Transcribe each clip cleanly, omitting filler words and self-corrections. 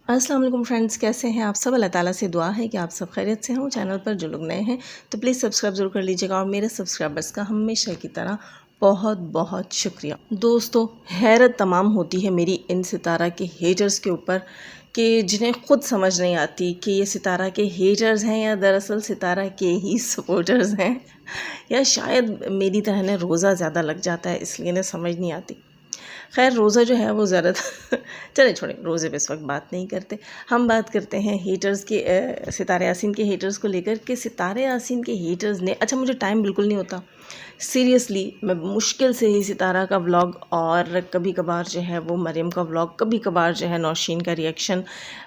अस्सलाम वालेकुम फ्रेंड्स, कैसे हैं आप सब। अल्लाह ताला से दुआ है कि आप सब खैरियत से हों। चैनल पर जो लोग नए हैं तो प्लीज़ सब्सक्राइब ज़रूर कर लीजिएगा और मेरे सब्सक्राइबर्स का हमेशा की तरह बहुत बहुत शुक्रिया। दोस्तों, हैरत तमाम होती है मेरी इन सितारा के हेटर्स के ऊपर कि जिन्हें ख़ुद समझ नहीं आती कि ये सितारा के हेटर्स हैं या दरअसल सितारा के ही सपोर्टर्स हैं, या शायद मेरी तरह ने रोज़ा ज़्यादा लग जाता है इसलिए इन्हें समझ नहीं आती। खैर, रोज़ा जो है वो ज़्यादातर चले छोड़ें, रोज़े पे इस वक्त बात नहीं करते। हम बात करते हैं हेटर्स के, सितारे यासीन के हेटर्स को लेकर कि सितारे यासीन के हेटर्स ने, अच्छा मुझे टाइम बिल्कुल नहीं होता सीरियसली, मैं मुश्किल से ही सितारा का व्लॉग और कभी कभार जो है वो मरियम का व्लॉग, कभी कभार जो है नौशीन का रिएक्शन,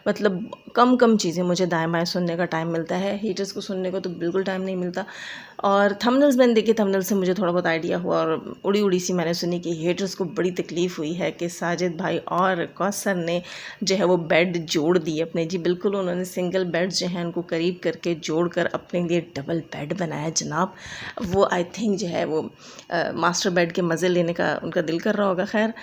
मतलब कम कम चीज़ें मुझे दाएं बाएं सुनने का टाइम मिलता है। हेटर्स को सुनने को तो बिल्कुल टाइम नहीं मिलता। और थंबनेल्स मैंने देखे, थंबनेल से मुझे थोड़ा बहुत आइडिया हुआ और उड़ी उड़ी सी मैंने सुनी कि हेटर्स को बड़ी तकलीफ़ हुई है कि साजिद भाई और कौसर ने जो है वो बेड जोड़ दिए अपने। जी बिल्कुल, उन्होंने सिंगल बेड जो है उनको करीब करके जोड़ कर अपने लिए डबल बेड बनाया जनाब। वो आई थिंक जो है वो मास्टर बेड के मज़े लेने का उनका दिल कर रहा होगा। खैर,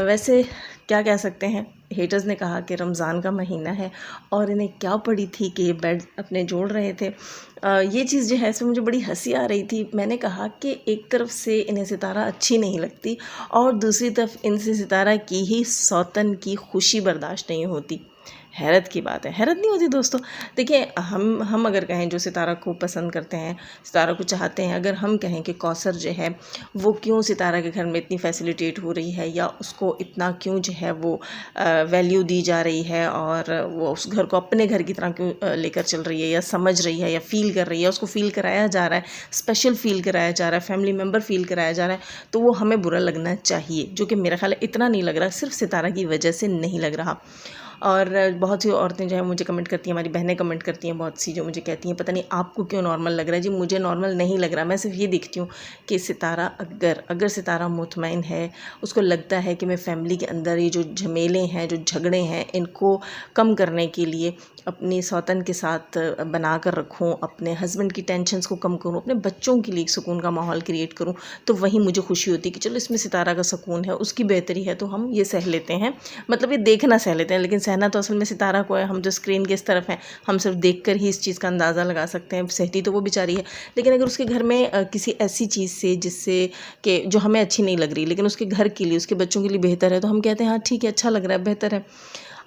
वैसे क्या कह सकते हैं, हेटर्स ने कहा कि रमज़ान का महीना है और इन्हें क्या पड़ी थी कि ये बेड अपने जोड़ रहे थे। ये चीज़ जो है इसमें मुझे बड़ी हंसी आ रही थी। मैंने कहा कि एक तरफ से इन्हें सितारा अच्छी नहीं लगती और दूसरी तरफ इनसे सितारा की ही सौतन की खुशी बर्दाश्त नहीं होती। हैरत की बात है, हैरत नहीं होती दोस्तों। देखिए, हम अगर कहें जो सितारा को पसंद करते हैं, सितारा को चाहते हैं, अगर हम कहें कि कौसर जो है वो क्यों सितारा के घर में इतनी फैसिलिटेट हो रही है या उसको इतना क्यों जो है वो वैल्यू दी जा रही है और वो उस घर को अपने घर की तरह क्यों लेकर चल रही है या समझ रही है या फ़ील कर रही है, उसको फ़ील कराया जा रहा है, स्पेशल फ़ील कराया जा रहा है, फैमिली मेम्बर फ़ील कराया जा रहा है, तो वो हमें बुरा लगना चाहिए, जो कि मेरा ख्याल है इतना नहीं लग रहा, सिर्फ सितारा की वजह से नहीं लग रहा। और बहुत सी औरतें जो है मुझे कमेंट करती हैं, हमारी बहनें कमेंट करती हैं बहुत सी, जो मुझे कहती हैं पता नहीं आपको क्यों नॉर्मल लग रहा है। जी मुझे नॉर्मल नहीं लग रहा, मैं सिर्फ ये देखती हूँ कि सितारा अगर सितारा मुतमईन है, उसको लगता है कि मैं फ़ैमिली के अंदर ये जो झमेले हैं, जो झगड़े हैं, इनको कम करने के लिए अपनी सौतन के साथ बना कर रखूँ, अपने हस्बैंड की टेंशन्स को कम करूँ, अपने बच्चों के लिए एक सुकून का माहौल क्रिएट करूँ, तो वहीं मुझे खुशी होती है कि चलो इसमें सितारा का सुकून है, उसकी बेहतरी है, तो हम ये सह लेते हैं, मतलब ये देखना सह लेते हैं। लेकिन सहना तो असल में सितारा को है, हम तो स्क्रीन के इस तरफ हैं, हम सिर्फ देखकर ही इस चीज़ का अंदाज़ा लगा सकते हैं। सहती तो वो बेचारी है, लेकिन अगर उसके घर में किसी ऐसी चीज़ से जिससे कि जो हमें अच्छी नहीं लग रही लेकिन उसके घर के लिए, उसके बच्चों के लिए बेहतर है, तो हम कहते हैं हाँ ठीक है, अच्छा लग रहा है, बेहतर है।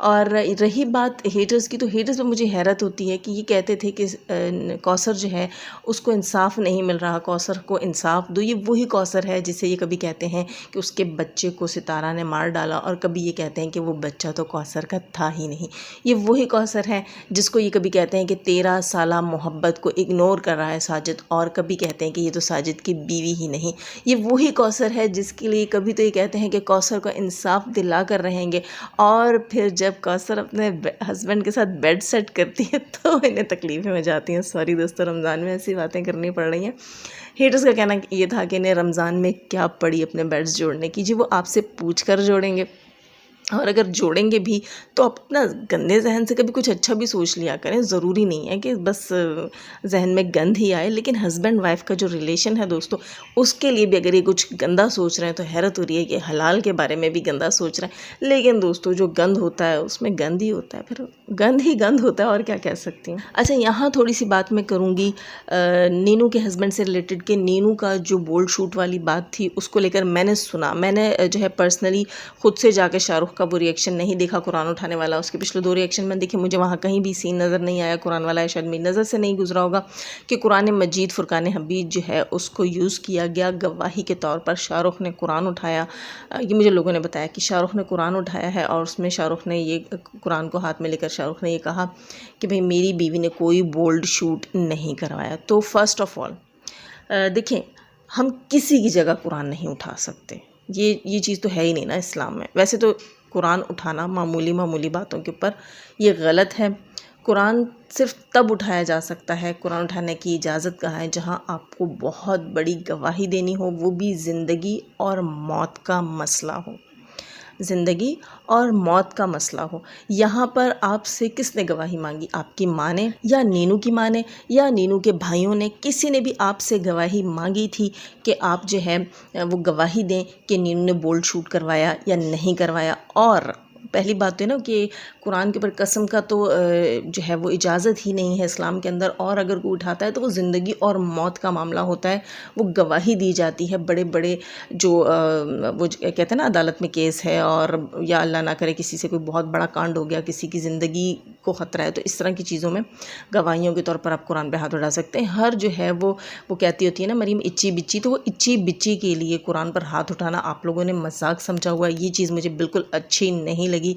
और रही बात हेटर्स की, तो हेटर्स पे मुझे हैरत होती है कि ये कहते थे कि कौसर जो है उसको इंसाफ नहीं मिल रहा, कौसर को इंसाफ दो। ये वही कौसर है जिसे ये कभी कहते हैं कि उसके बच्चे को सितारा ने मार डाला और कभी ये कहते हैं कि वो बच्चा तो कौसर का था ही नहीं। ये वही कौसर है जिसको ये कभी कहते हैं कि 13 साला मोहब्बत को इग्नोर कर रहा है साजिद, और कभी कहते हैं कि ये तो साजिद की बीवी ही नहीं। ये वही कौसर है जिसके लिए कभी तो ये कहते हैं कि कौसर को इंसाफ दिला कर रहेंगे, और फिर जब कौसर अपने हस्बैंड के साथ बेड सेट करती है तो इन्हें तकलीफ़ें हो जाती हैं। सॉरी दोस्तों, रमज़ान में ऐसी बातें करनी पड़ रही हैं। हेटर्स का कहना ये था कि इन्हें रमज़ान में क्या पड़ी अपने बेड्स जोड़ने की। जी वो आपसे पूछ कर जोड़ेंगे, और अगर जोड़ेंगे भी तो अपना गंदे जहन से कभी कुछ अच्छा भी सोच लिया करें। ज़रूरी नहीं है कि बस जहन में गंद ही आए, लेकिन हस्बैंड वाइफ का जो रिलेशन है दोस्तों, उसके लिए भी अगर ये कुछ गंदा सोच रहे हैं तो हैरत हो रही है कि हलाल के बारे में भी गंदा सोच रहे हैं। लेकिन दोस्तों, जो गंद होता है उसमें गंद ही होता है, फिर गंद ही गंद होता है, और क्या कह सकती हूँ। अच्छा, यहाँ थोड़ी सी बात मैं करूँगी नीनू के हस्बैंड से रिलेटेड कि नीनू का जो बोल्ड शूट वाली बात थी उसको लेकर मैंने सुना, मैंने जो है पर्सनली खुद से जाकर शाहरुख का वो रिएक्शन नहीं देखा कुरान उठाने वाला। उसके पिछले 2 रिएक्शन मैंने देखे, मुझे वहाँ कहीं भी सीन नज़र नहीं आया कुरान वाला, शायद मेरी नज़र से नहीं गुजरा होगा कि कुरान मजीद फुरकान हमीद जो है उसको यूज़ किया गया गवाही के तौर पर। शाहरुख ने कुरान उठाया, ये मुझे लोगों ने बताया कि शाहरुख ने कुरान उठाया है और उसमें शाहरुख ने ये कुरान को हाथ में लेकर शाहरुख ने ये कहा कि भाई मेरी बीवी ने कोई बोल्ड शूट नहीं करवाया। तो फर्स्ट ऑफ ऑल देखें, हम किसी की जगह कुरान नहीं उठा सकते, ये चीज़ तो है ही नहीं ना इस्लाम में। वैसे तो कुरान उठाना मामूली बातों के ऊपर ये गलत है। कुरान सिर्फ तब उठाया जा सकता है, कुरान उठाने की इजाज़त कहाँ है, जहाँ आपको बहुत बड़ी गवाही देनी हो, वो भी ज़िंदगी और मौत का मसला हो, ज़िंदगी और मौत का मसला हो। यहाँ पर आपसे किसने गवाही मांगी? आपकी माँ ने या नीनू की माँ ने या नीनू के भाइयों ने? किसी ने भी आपसे गवाही मांगी थी कि आप जो है वो गवाही दें कि नीनू ने बोल्ड शूट करवाया या नहीं करवाया? और पहली बात तो है ना कि कुरान के ऊपर कसम का तो जो है वो इजाज़त ही नहीं है इस्लाम के अंदर, और अगर कोई उठाता है तो वो ज़िंदगी और मौत का मामला होता है, वो गवाही दी जाती है। बड़े बड़े जो वो कहते हैं ना अदालत में केस है, और या अल्लाह ना करे किसी से कोई बहुत बड़ा कांड हो गया, किसी की ज़िंदगी को ख़तरा है, तो इस तरह की चीज़ों में गवाहियों के तौर पर आप कुरान पे हाथ उठा सकते हैं। हर जो है वो कहती होती है ना मरीम इच्ची बिच्ची, तो वो इच्ची बिच्ची के लिए कुरान पर हाथ उठाना आप लोगों ने मजाक समझा हुआ है। ये चीज़ मुझे बिल्कुल अच्छी नहीं लगी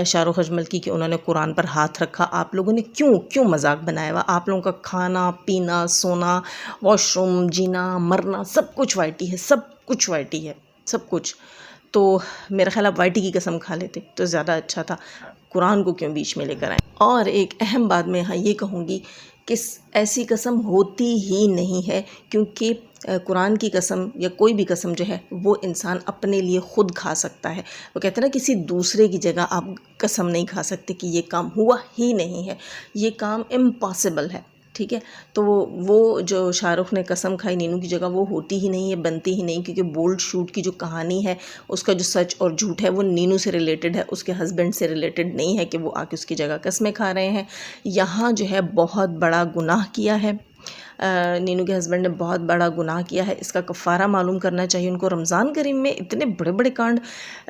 शाहरुख अजमल की कि उन्होंने कुरान पर हाथ रखा। आप लोगों ने क्यों मजाक बनाया हुआ? आप लोगों का खाना पीना सोना वॉशरूम जीना मरना सब कुछ वाइटी है, सब कुछ वाइटी है, सब कुछ। तो मेरा ख्याल आप वाइटी की कसम खा लेते तो ज़्यादा अच्छा था, कुरान को क्यों बीच में लेकर आए। और एक अहम बात मैं यहाँ ये कहूँगी कि ऐसी कसम होती ही नहीं है, क्योंकि कुरान की कसम या कोई भी कसम जो है वो इंसान अपने लिए ख़ुद खा सकता है। वो कहते हैं ना किसी दूसरे की जगह आप कसम नहीं खा सकते कि ये काम हुआ ही नहीं है, ये काम इम्पॉसिबल है, ठीक है। तो वो जो शाहरुख ने कसम खाई नीनू की जगह, वो होती ही नहीं है, बनती ही नहीं, क्योंकि बोल्ड शूट की जो कहानी है उसका जो सच और झूठ है वो नीनू से रिलेटेड है, उसके हस्बैंड से रिलेटेड नहीं है कि वो आके उसकी जगह कस्में खा रहे हैं। यहाँ जो है बहुत बड़ा गुनाह किया है नीनू के हस्बैंड ने, बहुत बड़ा गुनाह किया है। इसका कफ़ारा मालूम करना चाहिए उनको। रमज़ान करीम में इतने बड़े बड़े कांड,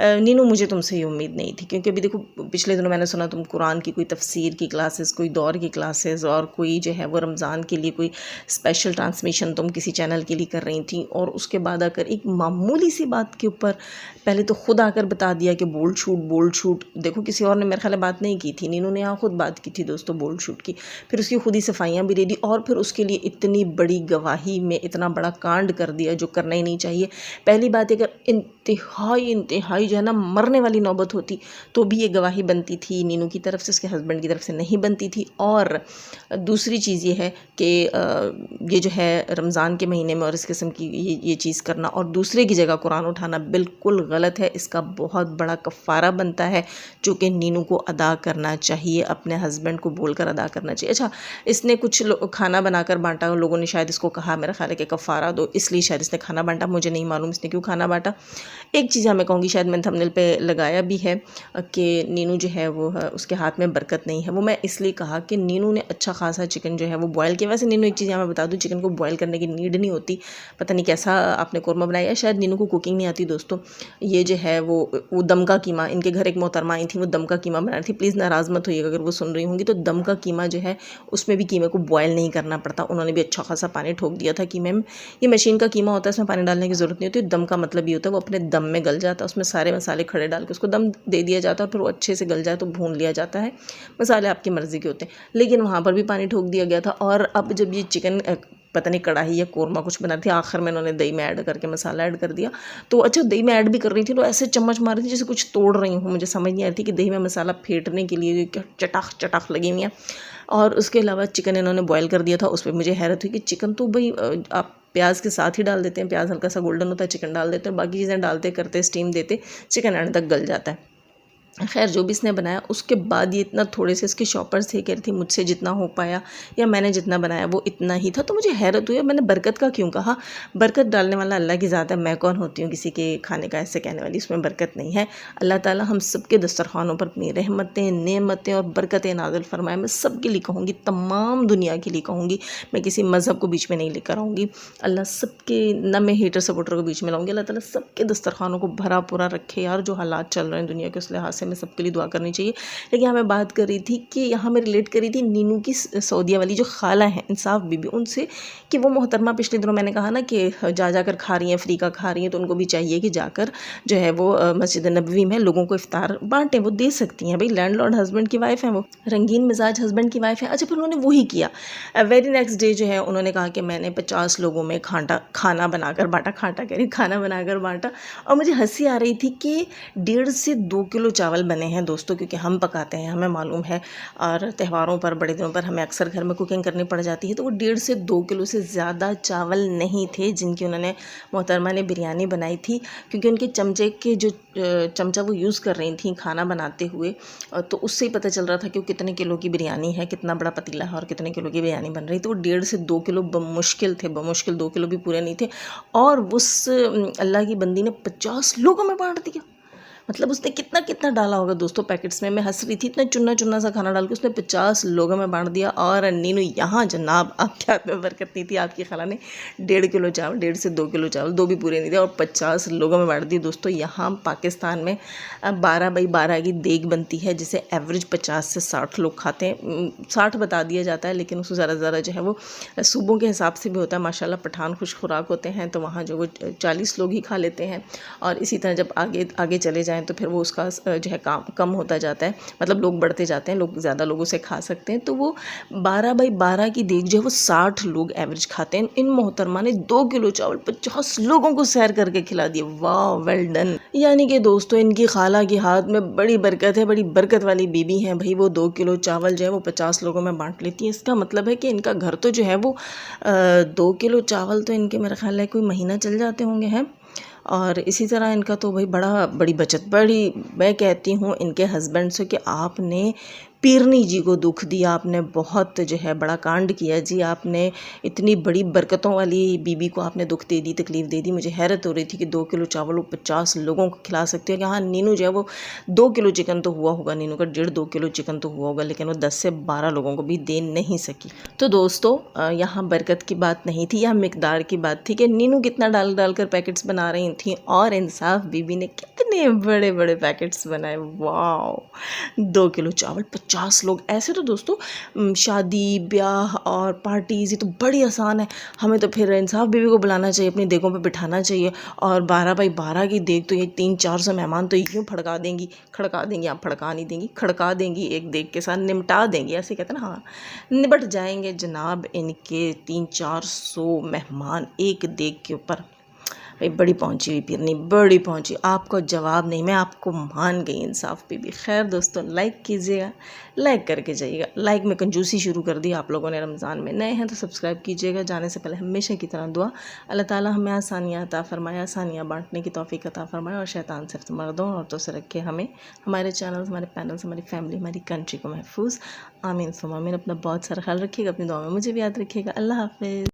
नीनू मुझे तुमसे ये उम्मीद नहीं थी, क्योंकि अभी देखो पिछले दिनों मैंने सुना तुम कुरान की कोई तफसीर की क्लासेस, कोई दौर की क्लासेस, और कोई जो है वो रमज़ान के लिए कोई स्पेशल ट्रांसमिशन तुम किसी चैनल के लिए कर रही थी, और उसके बाद आकर एक मामूली सी बात के ऊपर पहले तो खुद आकर बता दिया कि बोल्ड शूट। देखो किसी और ने मेरे ख्याल बात नहीं की थी, नीनू ने यहाँ खुद बात की थी दोस्तों बोल्ड शूट की, फिर उसकी खुद ही सफाइयाँ भी दे दी, और फिर उसके लिए इतनी बड़ी गवाही में इतना बड़ा कांड कर दिया जो करना ही नहीं चाहिए। पहली बात अगर इंतहाई जो है ना मरने वाली नौबत होती तो भी ये गवाही बनती थी नीनू की तरफ से, उसके हस्बैंड की तरफ से नहीं बनती थी। और दूसरी चीज़ ये है कि ये जो है रमज़ान के महीने में और इस किस्म की ये चीज़ करना और दूसरे की जगह कुरान उठाना बिल्कुल गलत है। इसका बहुत बड़ा कफ़ारा बनता है जो कि नीनू को अदा करना चाहिए, अपने हस्बैंड को बोलकर अदा करना चाहिए। अच्छा, इसने कुछ खाना बनाकर बांटा, लोगों ने शायद इसको कहा मेरा ख्याल है कि कफ़ारा दो, इसलिए शायद इसने खाना बांटा, मुझे नहीं मालूम इसने क्यों खाना बांटा। एक चीज़ मैं कहूँगी, शायद मैंने थंबनेल पे लगाया भी है कि नीनू जो है वो उसके हाथ में बरकत नहीं है। वो मैं इसलिए कहा कि नीनू ने अच्छा खासा चिकन जो है वो बॉयल किया। वैसे नीनू एक चीज़ मैं बता दूँ, चिकन को बॉयल करने की नीड नहीं होती। पता नहीं कैसा आपने कौरमा बनाया, शायद नीनू को कुकिंग नहीं आती दोस्तों। ये जो है वो दम का कीमा, इनके घर एक मोहतरमा आई थी, वो दम का कीमा बना रही थी। प्लीज़ नाराज़ मत होइएगा अगर वो सुन रही होंगी। तो दम का कीमा जो है उसमें भी कीमे को बॉयल नहीं करना पड़ता, उन्होंने भी अच्छा खासा पानी ठोक दिया था कीमे में। ये मशीन का कीमा होता है, इसमें पानी डालने की ज़रूरत नहीं होती। दम का मतलब ये होता है वो अपने दम में गल जाता है, उसमें सारे मसाले खड़े डाल के उसको दम दे दिया जाता है, और फिर वो अच्छे से गल जाए तो भून लिया जाता है। मसाले आपकी मर्ज़ी के होते हैं, लेकिन वहाँ पर भी पानी ठोक दिया गया था। और अब जब ये चिकन पता नहीं कढ़ाई या कोरमा कुछ बना रही थी, आखिर में उन्होंने दही में ऐड करके मसाला ऐड कर दिया। तो अच्छा, दही में ऐड भी कर रही थी तो ऐसे चम्मच मार रही थी जैसे कुछ तोड़ रही हूँ, मुझे समझ नहीं आ रही थी कि दही में मसाला फेंटने के लिए क्या चटाख लगी हुई हैं। और उसके अलावा चिकन इन्होंने बॉयल कर दिया था, उस पर मुझे हैरत हुई कि चिकन तो भाई आप प्याज के साथ ही डाल देते हैं, प्याज हल्का सा गोल्डन होता है, चिकन डाल देते हैं, बाकी चीज़ें डालते करते स्टीम देते, चिकन एंड तक गल जाता है। खैर जो भी इसने बनाया, उसके बाद ये इतना थोड़े से इसके शॉपर्स थे, कह रही थी मुझसे जितना हो पाया या मैंने जितना बनाया वो इतना ही था। तो मुझे हैरत हुई, मैंने बरकत का क्यों कहा। बरकत डालने वाला अल्लाह की ज़ात है, मैं कौन होती हूँ किसी के खाने का ऐसे कहने वाली, उसमें बरकत नहीं है। अल्लाह ताला हम सबके दस्तरखानों पर अपनी रहमतें नेमतें और बरकतें नाज़िल फरमाए। मैं सबके लिए कहूँगी, तमाम दुनिया के लिए कहूँगी, मैं किसी मज़हब को बीच में नहीं लेकर आऊँगी। अल्लाह सबके, न मैं हेटर सपोर्टर को बीच में लाऊँगी। अल्लाह ताला सबके दस्तरखानों को भरा पूरा रखे यार। जो हालात चल रहे हैं दुनिया के, उस लिहाज से में सबके लिए दुआ करनी चाहिए। लेकिन यहाँ मैं बात कर रही थी कि यहाँ मैं रिलेट कर रही थी नीनू की सऊदीया वाली जो खाला है इंसाफ बीबी, उनसे, कि वो मोहतरमा पिछले दिनों मैंने कहा ना कि जाकर खा रही हैं, फ्री का खा रही हैं, तो उनको भी चाहिए कि जाकर जो है वो मस्जिद नबवी में लोगों को इफ्तार बांटें। वो दे सकती हैं भाई, लैंडलॉर्ड हस्बैंड की वाइफ है, वो रंगीन मिजाज हस्बैंड की वाइफ है। अच्छा, फिर उन्होंने वही किया। वेरी नेक्स्ट डे जो है उन्होंने कहा कि मैंने 50 लोगों में खाना बनाकर बांटा, खाना बनाकर बांटा। और मुझे हंसी आ रही थी कि 1.5 से 2 किलो चावल बने हैं दोस्तों, क्योंकि हम पकाते हैं, हमें मालूम है, और त्योहारों पर, बड़े दिनों पर हमें अक्सर घर में कुकिंग करनी पड़ जाती है। तो वो 1.5 से 2 किलो से ज़्यादा चावल नहीं थे जिनकी उन्होंने, मोहतरमा ने बिरयानी बनाई थी। क्योंकि उनके चमचे के जो चमचा वो यूज़ कर रही थी खाना बनाते हुए, तो उससे ही पता चल रहा था कि वो कितने किलो की बिरयानी है, कितना बड़ा पतीला है और कितने किलो की बिरयानी बन रही। तो वो 1.5 से 2 किलो बमुश्किल 2 किलो भी पूरे नहीं थे। और उस अल्लाह की बंदी ने 50 लोगों में बांट दिया। मतलब उसने कितना कितना डाला होगा दोस्तों पैकेट्स में। मैं हंस रही थी, इतना चुन्ना चुन्ना सा खाना डाल के उसने 50 लोगों में बांट दिया। और नीनू यहाँ जनाब आपके हाथ में बरकत नहीं थी, आपकी खाला ने 1.5 किलो चावल, 1.5 से 2 किलो चावल, 2 भी पूरे नहीं थे, और 50 लोगों में बांट दिए दोस्तों। यहाँ पाकिस्तान में 12x12 की देग बनती है, जिसे एवरेज 50 से 60 लोग खाते हैं। 60 बता दिया जाता है, लेकिन उसको ज़्यादा ज़्यादा जो है वो सूबों के हिसाब से भी होता है। माशाल्लाह पठान खुश खुराक होते हैं, तो वहाँ जो वो 40 लोग ही खा लेते हैं। और इसी तरह जब आगे आगे चले जाएँ तो फिर वो उसका जो है काम कम होता जाता है, मतलब लोग बढ़ते जाते हैं, लोग ज़्यादा लोगों से खा सकते हैं। तो वो 12x12 की देग जो है वो 60 लोग एवरेज खाते हैं। इन मोहतरमा ने 2 किलो चावल 50 लोगों को सैर करके खिला दिए। वाह, वेल डन। यानी कि दोस्तों इनकी खाला के हाथ में बड़ी बरकत है, बड़ी बरकत वाली बीबी हैं भाई। वो 2 किलो चावल जो है वो 50 लोगों में बांट लेती है। इसका मतलब है कि इनका घर तो जो है वो 2 किलो चावल तो इनके मेरा ख्याल है कोई महीना चल जाते होंगे हैं। और इसी तरह इनका तो भाई बड़ी बचत, मैं कहती हूँ इनके हस्बैंड से कि आपने पीरनी जी को दुख दिया, आपने बहुत जो है बड़ा कांड किया जी। आपने इतनी बड़ी बरकतों वाली बीबी को आपने दुख दे दी, तकलीफ़ दे दी। मुझे हैरत हो रही थी कि 2 किलो चावल वो 50 लोगों को खिला सकते हो। यहाँ नीनू जो है वो 2 किलो चिकन तो हुआ होगा, नीनू का 1.5-2 किलो चिकन तो हुआ होगा, लेकिन वो 10 से 12 लोगों को भी दे नहीं सकी। तो दोस्तों यहाँ बरकत की बात नहीं थी, यहाँ मिकदार की बात थी कि नीनू कितना डाल डाल कर पैकेट्स बना रही थी, और इंसाफ बीबी ने कितने बड़े बड़े पैकेट्स बनाए। वाह, 2 किलो चावल 50 लोग। ऐसे तो दोस्तों शादी ब्याह और पार्टीज़ ये तो बड़ी आसान है। हमें तो फिर इंसाफ बीवी को बुलाना चाहिए, अपनी देगों पे बिठाना चाहिए। और 12x12 की देग तो ये 300-400 मेहमान तो यूँ खड़का देंगी, आप फड़का नहीं देंगी, खड़का देंगी, एक देग के साथ निपटा देंगी। ऐसे कहते हैं ना, हाँ निपट जाएंगे जनाब इनके 300-400 मेहमान एक देग के ऊपर। भाई बड़ी पहुंची हुई पीरनी, बड़ी पहुंची। आपको जवाब नहीं, मैं आपको मान गई इंसाफ बीबी। खैर दोस्तों, लाइक कीजिएगा, लाइक करके जाइएगा। लाइक में कंजूसी शुरू कर दी आप लोगों ने। रमज़ान में नए हैं तो सब्सक्राइब कीजिएगा। जाने से पहले हमेशा की तरह दुआ, अल्लाह ताला हमें आसानियाँ अता फरमाए, आसानियाँ बांटने की तौफीक अता फरमाए, और शैतान से मर्दों और औरतों से रखे हमें, हमारे चैनल्स, हमारे पैनल्स, हमारी फैमिली, हमारी कंट्री को महफूज। आमीन सुमा आमीन। अपना बहुत सारा ख्याल रखिएगा, अपनी दुआ में मुझे भी याद रखिएगा। अल्लाह हाफ़िज़।